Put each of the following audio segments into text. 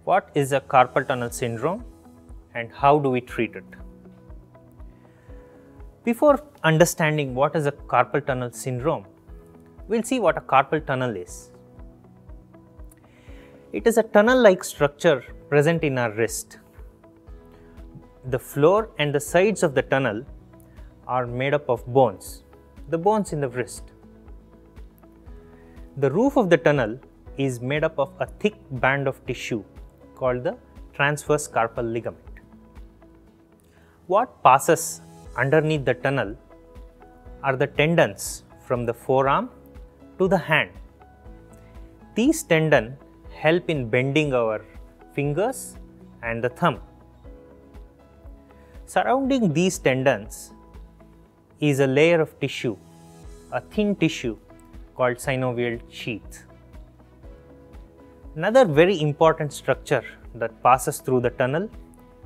What is a carpal tunnel syndrome and how do we treat it? Before understanding what is a carpal tunnel syndrome, we'll see what a carpal tunnel is. It is a tunnel-like structure present in our wrist. The floor and the sides of the tunnel are made up of bones, the bones in the wrist. The roof of the tunnel is made up of a thick band of tissue called the transverse carpal ligament. What passes underneath the tunnel are the tendons from the forearm to the hand. These tendons help in bending our fingers and the thumb. Surrounding these tendons is a layer of tissue, a thin tissue called synovial sheath. Another very important structure that passes through the tunnel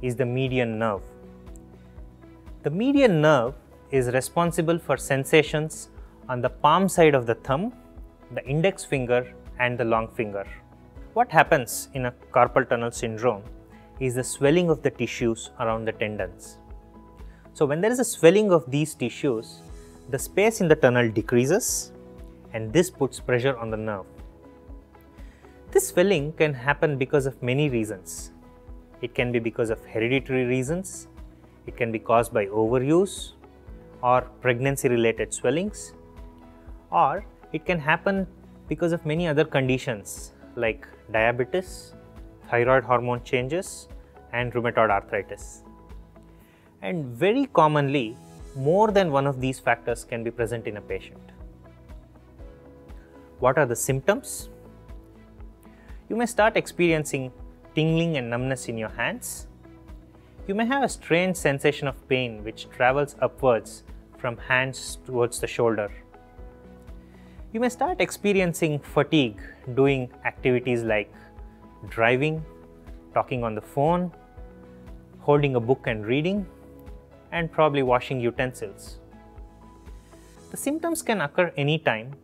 is the median nerve. The median nerve is responsible for sensations on the palm side of the thumb, the index finger and the long finger. What happens in a carpal tunnel syndrome is the swelling of the tissues around the tendons. So when there is a swelling of these tissues, the space in the tunnel decreases and this puts pressure on the nerve. This swelling can happen because of many reasons. It can be because of hereditary reasons, it can be caused by overuse or pregnancy related swellings, or it can happen because of many other conditions like diabetes, thyroid hormone changes and rheumatoid arthritis. And very commonly, more than one of these factors can be present in a patient. What are the symptoms? You may start experiencing tingling and numbness in your hands. You may have a strange sensation of pain which travels upwards from hands towards the shoulder. You may start experiencing fatigue doing activities like driving, talking on the phone, holding a book and reading, and probably washing utensils. The symptoms can occur anytime,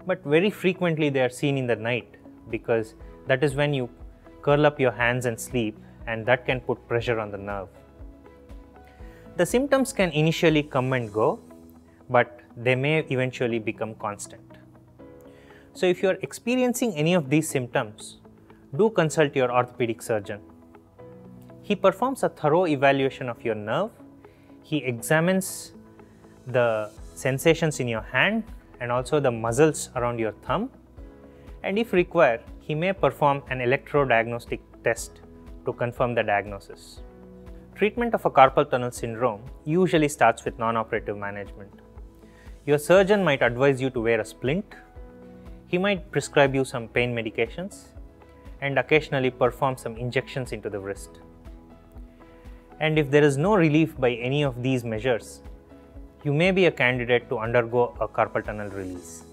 but very frequently they are seen in the night because that is when you curl up your hands and sleep, and that can put pressure on the nerve. The symptoms can initially come and go, but they may eventually become constant. So if you are experiencing any of these symptoms, do consult your orthopedic surgeon. He performs a thorough evaluation of your nerve. He examines the sensations in your hand and also the muscles around your thumb, and if required, he may perform an electrodiagnostic test to confirm the diagnosis. Treatment of a carpal tunnel syndrome usually starts with non-operative management. Your surgeon might advise you to wear a splint. He might prescribe you some pain medications and occasionally perform some injections into the wrist. And if there is no relief by any of these measures, you may be a candidate to undergo a carpal tunnel release.